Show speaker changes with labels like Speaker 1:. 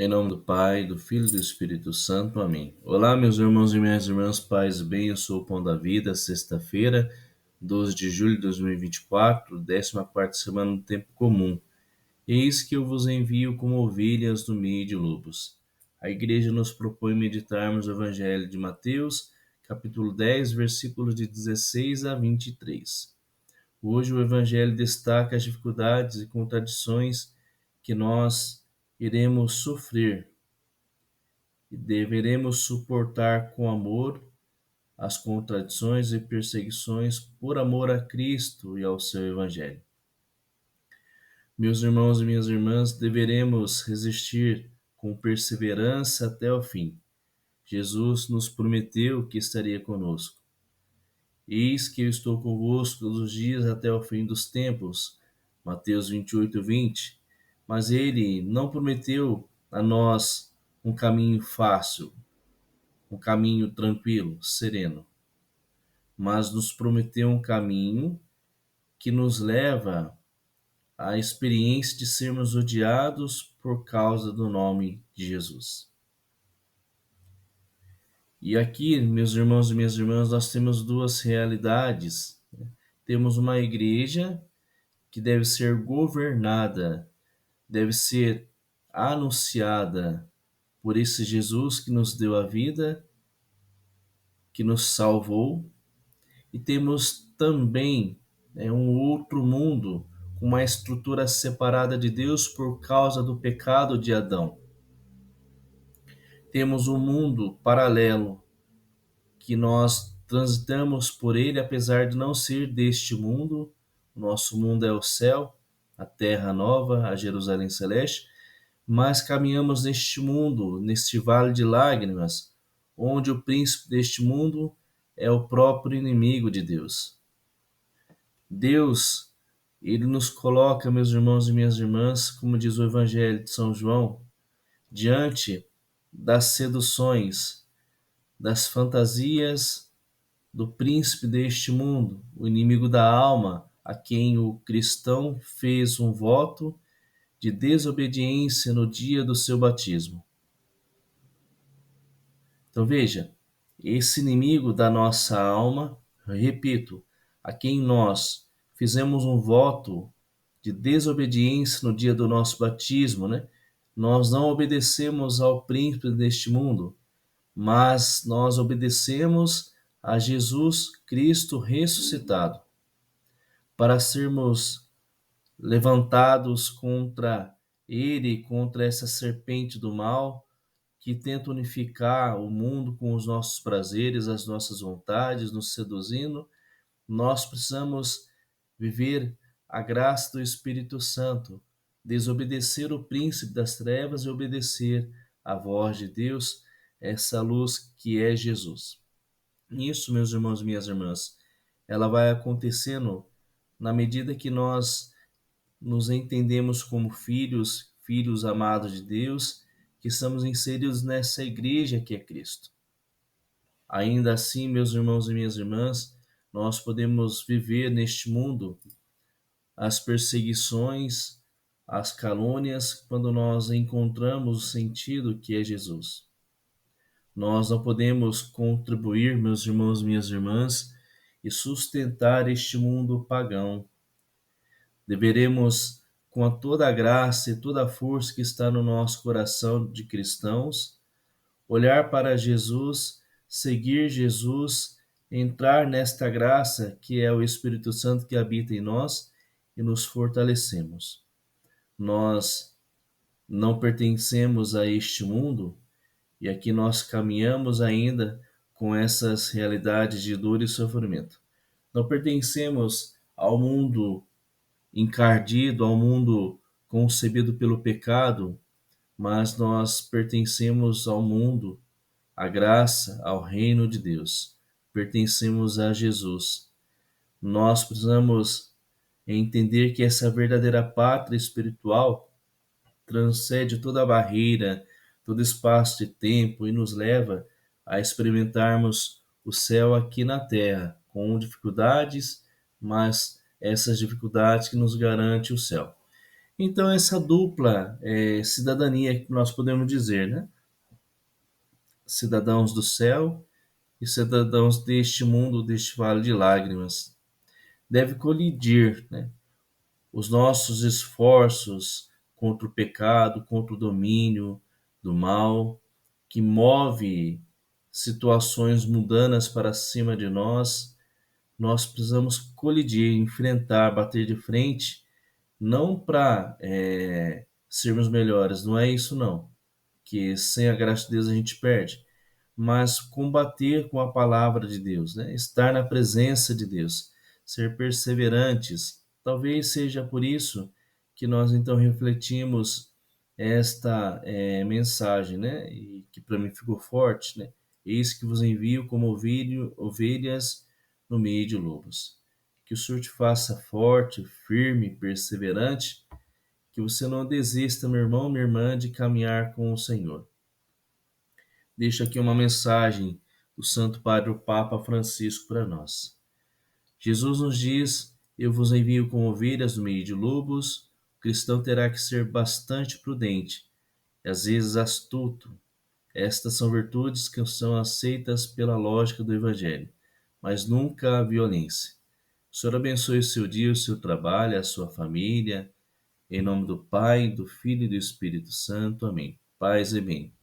Speaker 1: Em nome do Pai, do Filho e do Espírito Santo. Amém. Olá, meus irmãos e minhas irmãs, paz e bem, eu sou o Pão da Vida, sexta-feira, 12 de julho de 2024, 14ª semana do Tempo Comum. Eis que eu vos envio como ovelhas no meio de lobos. A Igreja nos propõe meditarmos o Evangelho de Mateus, capítulo 10, versículos de 16 a 23. Hoje o Evangelho destaca as dificuldades e contradições que nós iremos sofrer e deveremos suportar com amor as contradições e perseguições por amor a Cristo e ao seu Evangelho. Meus irmãos e minhas irmãs, deveremos resistir com perseverança até o fim. Jesus nos prometeu que estaria conosco. Eis que eu estou convosco todos os dias até o fim dos tempos. Mateus 28, 20. Mas ele não prometeu a nós um caminho fácil, um caminho tranquilo, sereno, mas nos prometeu um caminho que nos leva à experiência de sermos odiados por causa do nome de Jesus. E aqui, meus irmãos e minhas irmãs, nós temos duas realidades. Temos uma igreja que deve ser governada, deve ser anunciada por esse Jesus que nos deu a vida, que nos salvou. E temos também um outro mundo com uma estrutura separada de Deus por causa do pecado de Adão. Temos um mundo paralelo que nós transitamos por ele, apesar de não ser deste mundo. O nosso mundo é o céu, a terra nova, a Jerusalém celeste, mas caminhamos neste mundo, neste vale de lágrimas, onde o príncipe deste mundo é o próprio inimigo de Deus. Deus, ele nos coloca, meus irmãos e minhas irmãs, como diz o Evangelho de São João, diante das seduções, das fantasias do príncipe deste mundo, o inimigo da alma, a quem o cristão fez um voto de desobediência no dia do seu batismo. Então veja, esse inimigo da nossa alma, repito, a quem nós fizemos um voto de desobediência no dia do nosso batismo, né? Nós não obedecemos ao príncipe deste mundo, mas nós obedecemos a Jesus Cristo ressuscitado, para sermos levantados contra ele, contra essa serpente do mal, que tenta unificar o mundo com os nossos prazeres, as nossas vontades, nos seduzindo. Nós precisamos viver a graça do Espírito Santo, desobedecer o príncipe das trevas e obedecer à voz de Deus, essa luz que é Jesus. Isso, meus irmãos e minhas irmãs, ela vai acontecendo na medida que nós nos entendemos como filhos, filhos amados de Deus, que estamos inseridos nessa igreja que é Cristo. Ainda assim, meus irmãos e minhas irmãs, nós podemos viver neste mundo as perseguições, as calúnias, quando nós encontramos o sentido que é Jesus. Nós não podemos contribuir, meus irmãos e minhas irmãs, e sustentar este mundo pagão. Deveremos, com toda a graça e toda a força que está no nosso coração de cristãos, olhar para Jesus, seguir Jesus, entrar nesta graça que é o Espírito Santo que habita em nós e nos fortalecemos. Nós não pertencemos a este mundo e aqui nós caminhamos ainda com essas realidades de dor e sofrimento. Não pertencemos ao mundo encardido, ao mundo concebido pelo pecado, mas nós pertencemos ao mundo, à graça, ao reino de Deus. Pertencemos a Jesus. Nós precisamos entender que essa verdadeira pátria espiritual transcende toda a barreira, todo espaço de tempo e nos leva a experimentarmos o céu aqui na terra, com dificuldades, mas essas dificuldades que nos garante o céu. Então, essa dupla cidadania que nós podemos dizer, né? Cidadãos do céu e cidadãos deste mundo, deste vale de lágrimas, deve colidir, né? Os nossos esforços contra o pecado, contra o domínio do mal, que move situações mundanas para cima de nós, nós precisamos colidir, enfrentar, bater de frente, não para sermos melhores, não é isso não, que sem a graça de Deus a gente perde, mas combater com a palavra de Deus, né? Estar na presença de Deus, ser perseverantes. Talvez seja por isso que nós então refletimos esta mensagem, né? E que para mim ficou forte, né? Eis que vos envio como ovelhas no meio de lobos. Que o Senhor te faça forte, firme, perseverante, que você não desista, meu irmão, minha irmã, de caminhar com o Senhor. Deixo aqui uma mensagem do Santo Padre o Papa Francisco para nós. Jesus nos diz: Eu vos envio como ovelhas no meio de lobos. O cristão terá que ser bastante prudente e às vezes astuto. Estas são virtudes que são aceitas pela lógica do Evangelho, mas nunca a violência. O Senhor abençoe o seu dia, o seu trabalho, a sua família. Em nome do Pai, do Filho e do Espírito Santo. Amém. Paz e bem.